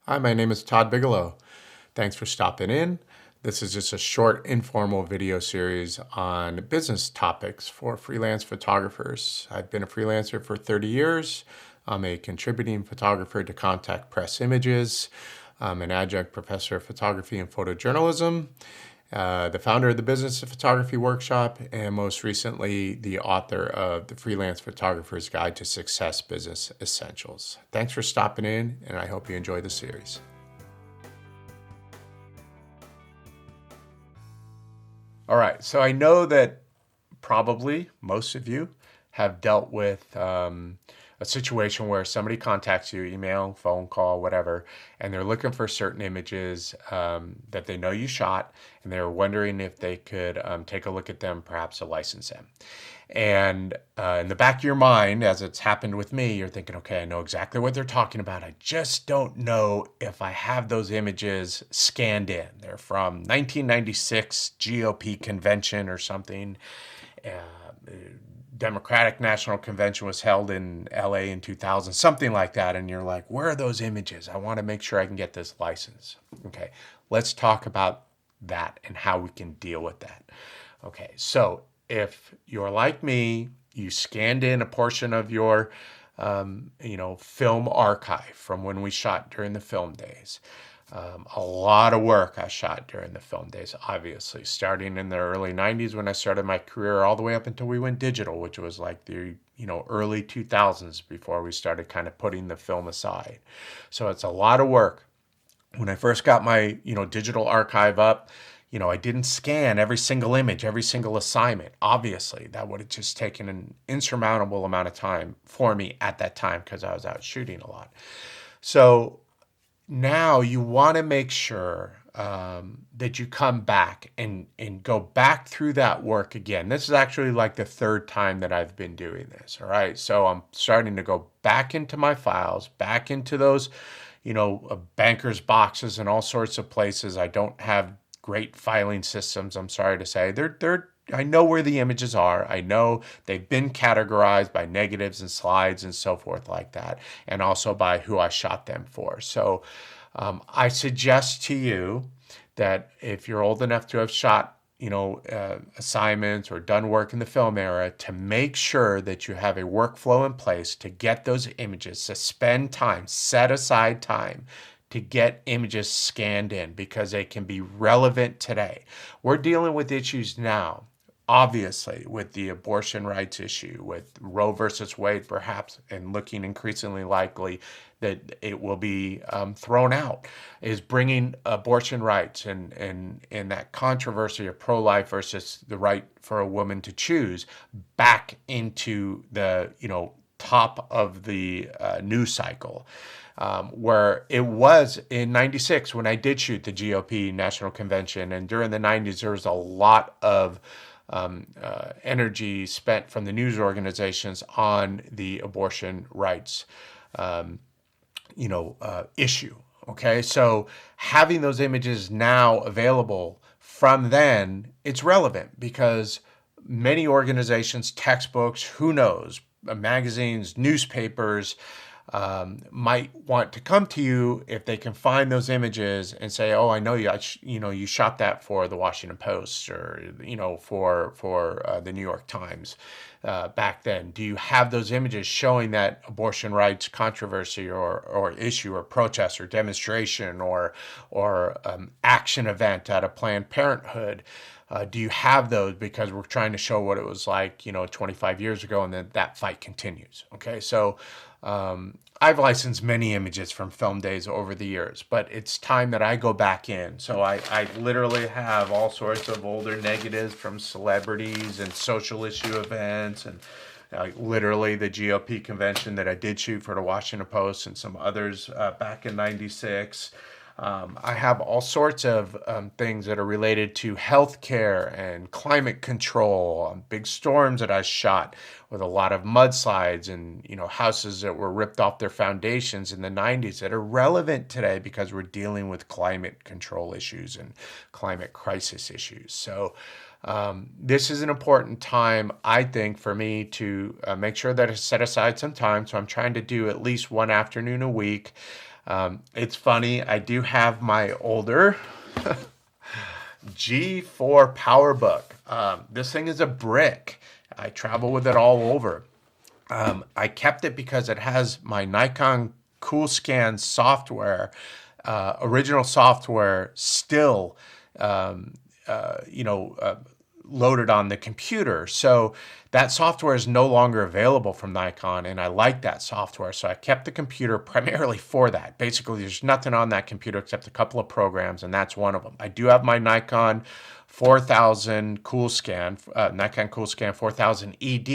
Hi, my name is Todd Bigelow. Thanks for stopping in. This is just a short informal video series on business topics for freelance photographers. I've been a freelancer for 30 years. I'm a contributing photographer to Contact Press Images. I'm an adjunct professor of photography and photojournalism, the founder of the Business of Photography Workshop, and most recently, the author of the Freelance Photographer's Guide to Success Business Essentials. Thanks for stopping in, and I hope you enjoy the series. All right, so I know that probably most of you have dealt with a situation where somebody contacts you, email, phone call, whatever, and they're looking for certain images that they know you shot, and they're wondering if they could take a look at them, perhaps to license them. And in the back of your mind, as it's happened with me, you're thinking, okay, I know exactly what they're talking about. I just don't know if I have those images scanned in. They're from 1996 GOP convention or something. Democratic National Convention was held in LA in 2000, something like that. And you're like, where are those images? I want to make sure I can get this license. Okay, let's talk about that and how we can deal with that. Okay, so if you're like me, you scanned in a portion of your film archive from when we shot during the film days. A lot of work I shot during the film days, obviously, starting in the early 90s when I started my career all the way up until we went digital, which was like the early 2000s before we started kind of putting the film aside. So it's a lot of work. When I first got my digital archive up, I didn't scan every single image, every single assignment. Obviously, that would have just taken an insurmountable amount of time for me at that time because I was out shooting a lot. So now you want to make sure that you come back and go back through that work again. This is actually like the third time that I've been doing this. All right. So I'm starting to go back into my files, back into those, banker's boxes and all sorts of places. I don't have great filing systems, I'm sorry to say. I know where the images are. I know they've been categorized by negatives and slides and so forth like that, and also by who I shot them for. So I suggest to you that if you're old enough to have shot, assignments or done work in the film era, to make sure that you have a workflow in place to get those images, to spend time, set aside time to get images scanned in because they can be relevant today. We're dealing with issues now, obviously, with the abortion rights issue, with Roe versus Wade, perhaps, and looking increasingly likely that it will be thrown out, is bringing abortion rights and that controversy of pro-life versus the right for a woman to choose back into the top of the news cycle. Where it was in 96 when I did shoot the GOP National Convention. And during the 90s, there was a lot of energy spent from the news organizations on the abortion rights issue. Okay, so having those images now available from then, it's relevant because many organizations, textbooks, who knows, magazines, newspapers, might want to come to you if they can find those images and say, "Oh, I know you. You shot that for the Washington Post or for the New York Times back then. Do you have those images showing that abortion rights controversy or issue or protest or demonstration or action event at a Planned Parenthood?" Do you have those? Because we're trying to show what it was like, 25 years ago, and then that fight continues. Okay, so I've licensed many images from film days over the years, but it's time that I go back in. So I literally have all sorts of older negatives from celebrities and social issue events and literally the GOP convention that I did shoot for the Washington Post and some others back in 96. I have all sorts of things that are related to healthcare and climate control, big storms that I shot with a lot of mudslides and houses that were ripped off their foundations in the 90s that are relevant today because we're dealing with climate control issues and climate crisis issues. So this is an important time, I think, for me to make sure that I set aside some time. So I'm trying to do at least one afternoon a week It's funny, I do have my older G4 PowerBook. This thing is a brick. I travel with it all over. I kept it because it has my Nikon CoolScan software, original software, still, um, loaded on the computer. So that software is no longer available from Nikon, and I like that software. So I kept the computer primarily for that. Basically, there's nothing on that computer except a couple of programs, and that's one of them. I do have my Nikon 4000 Nikon CoolScan 4000 ED.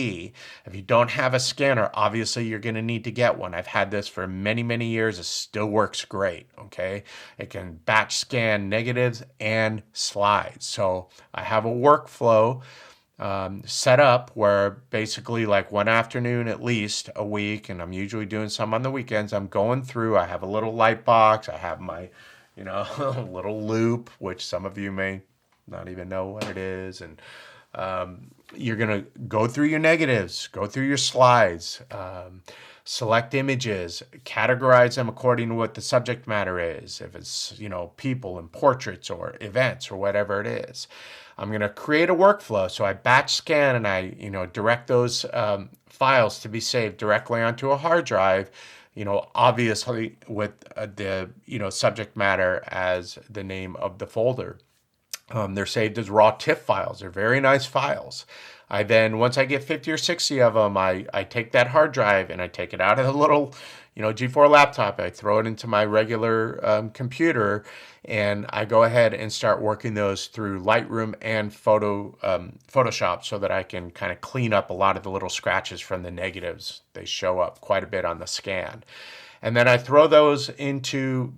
If you don't have a scanner, obviously you're going to need to get one. I've had this for many, many years. It still works great, okay? It can batch scan negatives and slides. So I have a workflow set up where basically like one afternoon at least a week, and I'm usually doing some on the weekends, I'm going through, I have a little light box, I have my, little loop, which some of you may not even know what it is. And you're going to go through your negatives, go through your slides, select images, categorize them according to what the subject matter is. If it's, people and portraits or events or whatever it is. I'm going to create a workflow. So I batch scan and I, direct those files to be saved directly onto a hard drive, obviously with the, subject matter as the name of the folder. They're saved as raw TIFF files. They're very nice files. I then, once I get 50 or 60 of them, I take that hard drive and I take it out of the little, G4 laptop. I throw it into my regular computer, and I go ahead and start working those through Lightroom and Photoshop so that I can kind of clean up a lot of the little scratches from the negatives. They show up quite a bit on the scan. And then I throw those into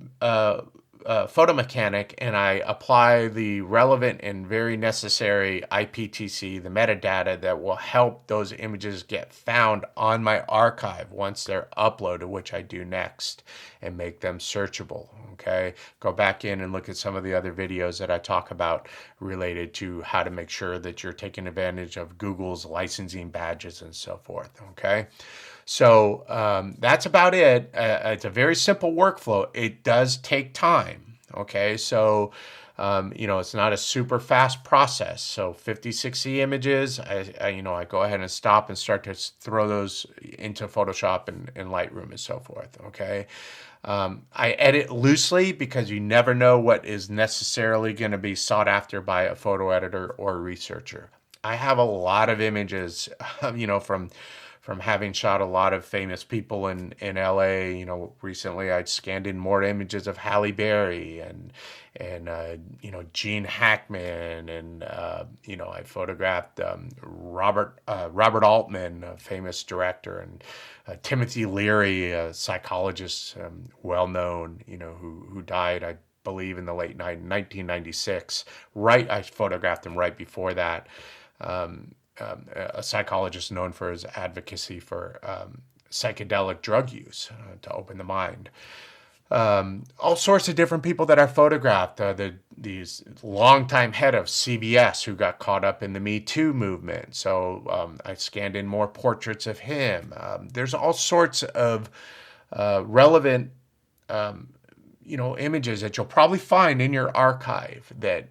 Photo Mechanic, and I apply the relevant and very necessary IPTC, the metadata that will help those images get found on my archive once they're uploaded, which I do next, and make them searchable. Okay, go back in and look at some of the other videos that I talk about related to how to make sure that you're taking advantage of Google's licensing badges and so forth. Okay. So that's about it. It's a very simple workflow. It does take time. Okay, so it's not a super fast process. So 50, 60 images, I go ahead and stop and start to throw those into Photoshop and Lightroom and so forth. Okay, I edit loosely because you never know what is necessarily going to be sought after by a photo editor or a researcher. I have a lot of images, from having shot a lot of famous people in LA. Recently I'd scanned in more images of Halle Berry and Gene Hackman, and I photographed Robert Altman, a famous director, and Timothy Leary, a psychologist, well known, who died, I believe, in the late 1996. I photographed him right before that. A psychologist known for his advocacy for psychedelic drug use to open the mind. All sorts of different people that I photographed. These longtime head of CBS who got caught up in the Me Too movement. So I scanned in more portraits of him. There's all sorts of relevant images that you'll probably find in your archive that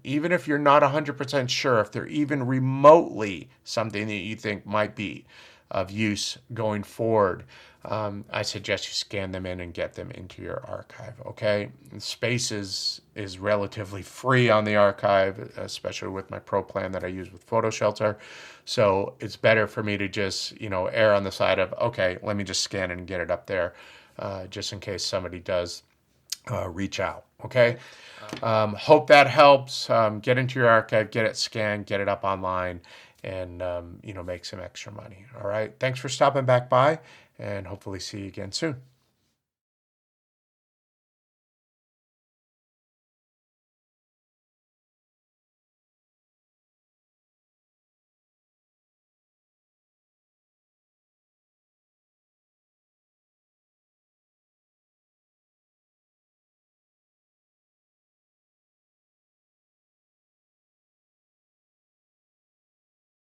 even if you're not 100% sure if they're even remotely something that you think might be of use going forward, I suggest you scan them in and get them into your archive, okay? Space is relatively free on the archive, especially with my Pro plan that I use with PhotoShelter. So it's better for me to just, err on the side of, okay, let me just scan it and get it up there, just in case somebody does reach out. Okay. Hope that helps. Get into your archive, get it scanned, get it up online, and make some extra money. All right. Thanks for stopping back by, and hopefully see you again soon.